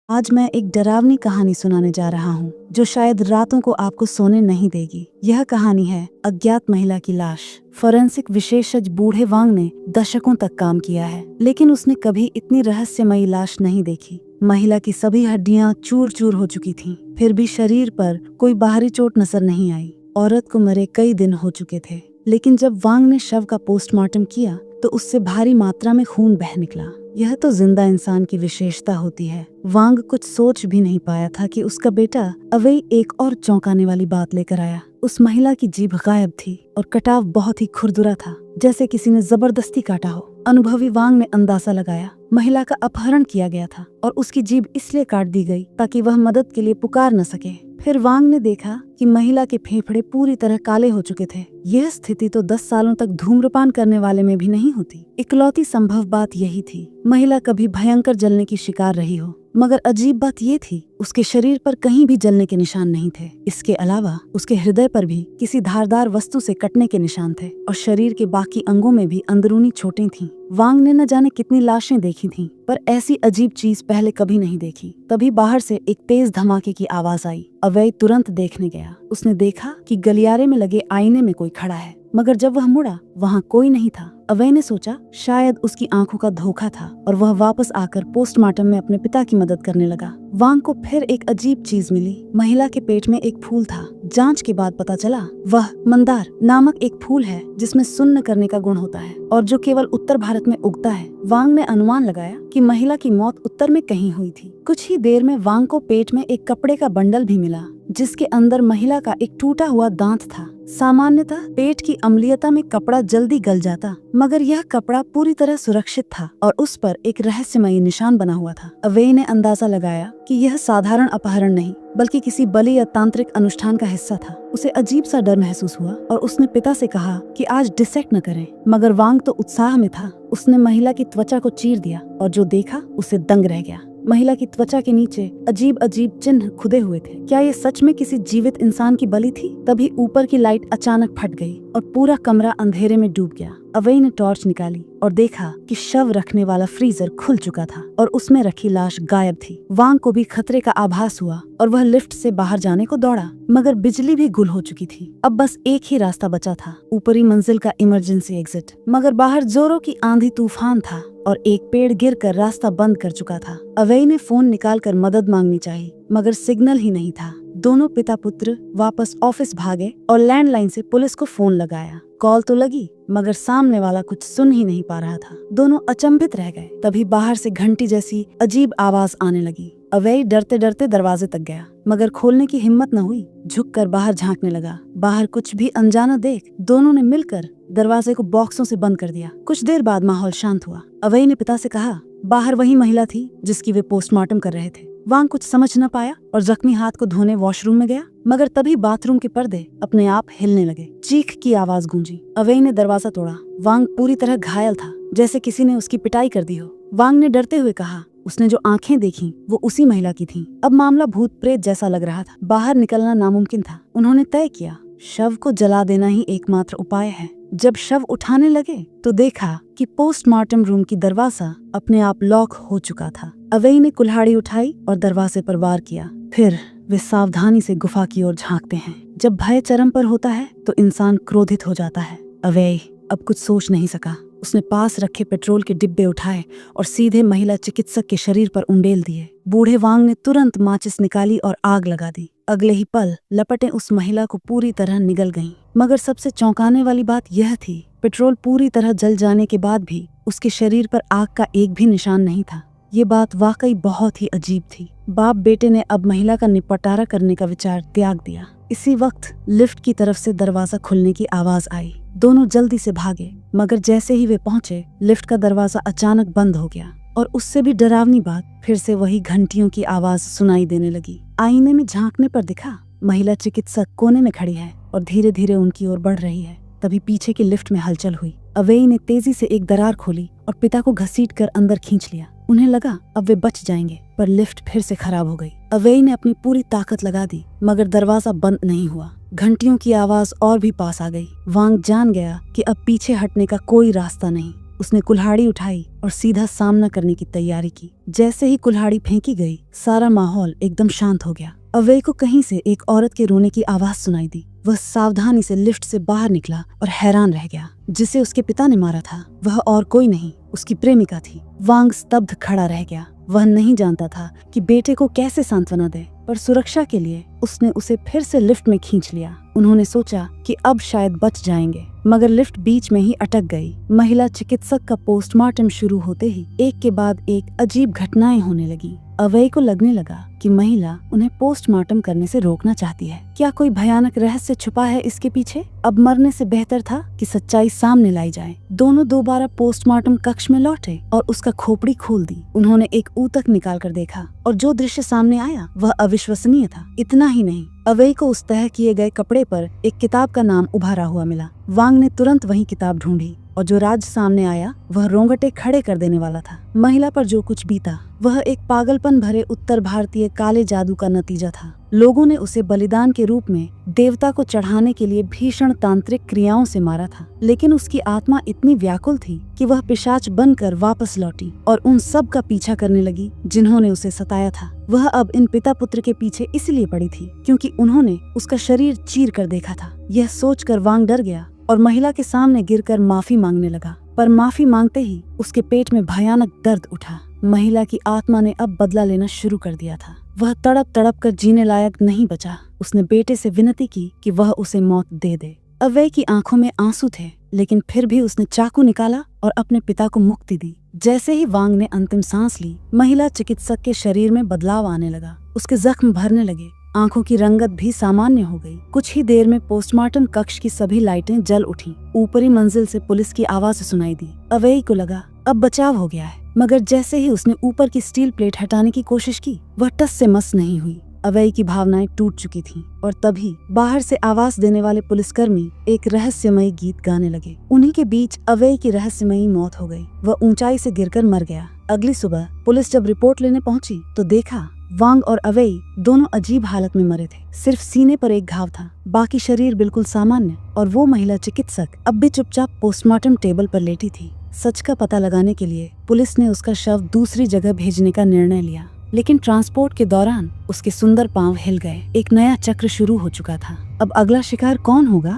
आज मैं एक डरावनी कहानी सुनाने जा रहा हूँ जो शायद रातों को आपको सोने नहीं देगी। यह कहानी है अज्ञात महिला की लाश। फोरेंसिक विशेषज्ञ बूढ़े वांग ने दशकों तक काम किया है, लेकिन उसने कभी इतनी रहस्यमयी लाश नहीं देखी। महिला की सभी हड्डियां चूर चूर हो चुकी थीं, फिर भी शरीर पर कोई बाहरी चोट नजर नहीं आई। औरत को मरे कई दिन हो चुके थे, लेकिन जब वांग ने शव का पोस्टमार्टम किया तो उससे भारी मात्रा में खून बह निकला। यह तो जिंदा इंसान की विशेषता होती है। वांग कुछ सोच भी नहीं पाया था कि उसका बेटा अवई एक और चौंकाने वाली बात लेकर आया। उस महिला की जीभ गायब थी और कटाव बहुत ही खुरदुरा था, जैसे किसी ने जबरदस्ती काटा हो। अनुभवी वांग ने अंदाजा लगाया महिला का अपहरण किया गया था और उसकी जीभ इसलिए काट दी गई ताकि वह मदद के लिए पुकार न सके। फिर वांग ने देखा कि महिला के फेफड़े पूरी तरह काले हो चुके थे। यह स्थिति तो 10 सालों तक धूम्रपान करने वाले में भी नहीं होती। इकलौती संभव बात यही थी, महिला कभी भयंकर जलने की शिकार रही हो। मगर अजीब बात ये थी, उसके शरीर पर कहीं भी जलने के निशान नहीं थे। इसके अलावा उसके हृदय पर भी किसी धारदार वस्तु से कटने के निशान थे और शरीर के बाकी अंगों में भी अंदरूनी चोटें थीं। वांग ने न जाने कितनी लाशें देखी थीं, पर ऐसी अजीब चीज पहले कभी नहीं देखी। तभी बाहर से एक तेज धमाके की आवाज आई। अवय तुरंत देखने गया। उसने देखा कि गलियारे में लगे आईने में कोई खड़ा है, मगर जब वह मुड़ा वहाँ कोई नहीं था। अवय ने सोचा शायद उसकी आंखों का धोखा था और वह वापस आकर पोस्टमार्टम में अपने पिता की मदद करने लगा। वांग को फिर एक अजीब चीज मिली। महिला के पेट में एक फूल था। जांच के बाद पता चला वह मंदार नामक एक फूल है जिसमें सुन्न करने का गुण होता है और जो केवल उत्तर भारत में उगता है। वांग ने अनुमान लगाया कि महिला की मौत उत्तर में कहीं हुई थी। कुछ ही देर में वांग को पेट में एक कपड़े का बंडल भी मिला जिसके अंदर महिला का एक टूटा हुआ दांत था। सामान्यतः पेट की अम्लीयता में कपड़ा जल्दी गल जाता, मगर यह कपड़ा पूरी तरह सुरक्षित था और उस पर एक रहस्यमयी निशान बना हुआ था। अवय ने अंदाजा लगाया कि यह साधारण अपहरण नहीं बल्कि किसी बलि या तांत्रिक अनुष्ठान का हिस्सा था। उसे अजीब सा डर महसूस हुआ और उसने पिता से कहा कि आज डिसेक्ट न करें, मगर वांग तो उत्साह में था। उसने महिला की त्वचा को चीर दिया और जो देखा उसे दंग रह गया। महिला की त्वचा के नीचे अजीब अजीब चिन्ह खुदे हुए थे। क्या ये सच में किसी जीवित इंसान की बलि थी? तभी ऊपर की लाइट अचानक फट गई और पूरा कमरा अंधेरे में डूब गया। अवय ने टॉर्च निकाली और देखा कि शव रखने वाला फ्रीजर खुल चुका था और उसमें रखी लाश गायब थी। वांग को भी खतरे का आभास हुआ और वह लिफ्ट से बाहर जाने को दौड़ा, मगर बिजली भी गुल हो चुकी थी। अब बस एक ही रास्ता बचा था, ऊपरी मंजिल का इमरजेंसी एग्जिट। मगर बाहर जोरों की आंधी तूफान था और एक पेड़ गिरकर रास्ता बंद कर चुका था। अवय ने फोन निकालकर मदद मांगनी चाहिए, मगर सिग्नल ही नहीं था। दोनों पिता पुत्र वापस ऑफिस भागे और लैंडलाइन से पुलिस को फोन लगाया। कॉल तो लगी, मगर सामने वाला कुछ सुन ही नहीं पा रहा था। दोनों अचंभित रह गए। तभी बाहर से घंटी जैसी अजीब आवाज आने लगी। अवय डरते डरते दरवाजे तक गया, मगर खोलने की हिम्मत न हुई। झुककर बाहर झांकने लगा। बाहर कुछ भी अनजाना देख दोनों ने मिलकर दरवाजे को बॉक्सों से बंद कर दिया। कुछ देर बाद माहौल शांत हुआ। अवय ने पिता से कहा बाहर वही महिला थी जिसकी वे पोस्टमार्टम कर रहे थे। वांग कुछ समझ न पाया और जख्मी हाथ को धोने वॉशरूम में गया, मगर तभी बाथरूम के पर्दे अपने आप हिलने लगे। चीख की आवाज गूंजी। अवय ने दरवाजा तोड़ा। वांग पूरी तरह घायल था, जैसे किसी ने उसकी पिटाई कर दी हो। वांग ने डरते हुए कहा उसने जो आंखें देखी वो उसी महिला की थीं। अब मामला भूत प्रेत जैसा लग रहा था। बाहर निकलना नामुमकिन था। उन्होंने तय किया शव को जला देना ही एकमात्र उपाय है। जब शव उठाने लगे तो देखा कि पोस्टमार्टम रूम की दरवाजा अपने आप लॉक हो चुका था। अवय ने कुल्हाड़ी उठाई और दरवाजे पर वार किया। फिर वे सावधानी से गुफा की ओर झांकते हैं। जब भय चरम पर होता है तो इंसान क्रोधित हो जाता है। अवय अब कुछ सोच नहीं सका। उसने पास रखे पेट्रोल के डिब्बे उठाए और सीधे महिला चिकित्सक के शरीर पर उंडेल दिए। बूढ़े वांग ने तुरंत माचिस निकाली और आग लगा दी। अगले ही पल लपटें उस महिला को पूरी तरह निगल गईं। मगर सबसे चौंकाने वाली बात यह थी, पेट्रोल पूरी तरह जल जाने के बाद भी उसके शरीर पर आग का एक भी निशान नहीं था। ये बात वाकई बहुत ही अजीब थी। बाप बेटे ने अब महिला का निपटारा करने का विचार त्याग दिया। इसी वक्त लिफ्ट की तरफ से दरवाजा खुलने की आवाज आई। दोनों जल्दी से भागे, मगर जैसे ही वे पहुंचे लिफ्ट का दरवाजा अचानक बंद हो गया और उससे भी डरावनी बात, फिर से वही घंटियों की आवाज सुनाई देने लगी। आईने में झांकने पर दिखा महिला चिकित्सक कोने में खड़ी है और धीरे धीरे उनकी ओर बढ़ रही है। तभी पीछे की लिफ्ट में हलचल हुई। अवय ने तेजी से एक दरार खोली और पिता को घसीटकर अंदर खींच लिया। उन्हें लगा अब वे बच जाएंगे, पर लिफ्ट फिर से खराब हो गई। अवय ने अपनी पूरी ताकत लगा दी, मगर दरवाजा बंद नहीं हुआ। घंटियों की आवाज और भी पास आ गई। वांग जान गया कि अब पीछे हटने का कोई रास्ता नहीं। उसने कुल्हाड़ी उठाई और सीधा सामना करने की तैयारी की। जैसे ही कुल्हाड़ी फेंकी गई, सारा माहौल एकदम शांत हो गया। अवय को कहीं से एक औरत के रोने की आवाज सुनाई दी। वह सावधानी से लिफ्ट से बाहर निकला और हैरान रह गया। जिसे उसके पिता ने मारा था वह और कोई नहीं, उसकी प्रेमिका थी। वांग स्तब्ध खड़ा रह गया। वह नहीं जानता था कि बेटे को कैसे सांत्वना दे, पर सुरक्षा के लिए उसने उसे फिर से लिफ्ट में खींच लिया। उन्होंने सोचा कि अब शायद बच जाएंगे, मगर लिफ्ट बीच में ही अटक गई। महिला चिकित्सक का पोस्टमार्टम शुरू होते ही एक के बाद एक अजीब घटनाएं होने लगी। अवय को लगने लगा कि महिला उन्हें पोस्टमार्टम करने से रोकना चाहती है। क्या कोई भयानक रहस्य छुपा है इसके पीछे? अब मरने से बेहतर था कि सच्चाई सामने लाई जाए। दोनों दोबारा पोस्टमार्टम कक्ष में लौटे और उसका खोपड़ी खोल दी। उन्होंने एक ऊतक निकाल कर देखा और जो दृश्य सामने आया वह अविश्वसनीय था। इतना ही नहीं, अवय को उस तह किए गए कपड़े पर एक किताब का नाम उभारा हुआ मिला। वांग ने तुरंत वही किताब ढूंढी और जो राज सामने आया वह रोंगटे खड़े कर देने वाला था। महिला पर जो कुछ बीता वह एक पागलपन भरे उत्तर भारतीय काले जादू का नतीजा था। लोगों ने उसे बलिदान के रूप में देवता को चढ़ाने के लिए भीषण तांत्रिक क्रियाओं से मारा था, लेकिन उसकी आत्मा इतनी व्याकुल थी कि वह पिशाच बनकर वापस लौटी और उन सब का पीछा करने लगी जिन्होंने उसे सताया था। वह अब इन पिता पुत्र के पीछे इसलिए पड़ी थी क्योंकि उन्होंने उसका शरीर चीर कर देखा था। यह सोचकर वांग डर गया और महिला के सामने गिरकर माफी मांगने लगा, पर माफी मांगते ही उसके पेट में भयानक दर्द उठा। महिला की आत्मा ने अब बदला लेना शुरू कर दिया था। वह तड़प तड़प कर जीने लायक नहीं बचा। उसने बेटे से विनती की कि वह उसे मौत दे दे। अवय की आंखों में आंसू थे, लेकिन फिर भी उसने चाकू निकाला और अपने पिता को मुक्ति दी। जैसे ही वांग ने अंतिम सांस ली, महिला चिकित्सक के शरीर में बदलाव आने लगा। उसके जख्म भरने लगे, आंखों की रंगत भी सामान्य हो गई। कुछ ही देर में पोस्टमार्टम कक्ष की सभी लाइटें जल उठी। ऊपरी मंजिल से पुलिस की आवाज सुनाई दी। अवय को लगा अब बचाव हो गया है, मगर जैसे ही उसने ऊपर की स्टील प्लेट हटाने की कोशिश की, वह टस से मस नहीं हुई। अवय की भावनाएं टूट चुकी थीं और तभी बाहर से आवाज देने वाले पुलिसकर्मी एक रहस्यमयी गीत गाने लगे। उन्हीं के बीच अवय की रहस्यमयी मौत हो गई। वह ऊंचाई से गिरकर मर गया। अगली सुबह पुलिस जब रिपोर्ट लेने पहुंची तो देखा वांग और अवय दोनों अजीब हालत में मरे थे। सिर्फ सीने पर एक घाव था, बाकी शरीर बिल्कुल सामान्य, और वो महिला चिकित्सक अब भी चुपचाप पोस्टमार्टम टेबल पर लेटी थी। सच का पता लगाने के लिए पुलिस ने उसका शव दूसरी जगह भेजने का निर्णय लिया, लेकिन ट्रांसपोर्ट के दौरान उसके सुंदर पांव हिल गए। एक नया चक्र शुरू हो चुका था। अब अगला शिकार कौन होगा?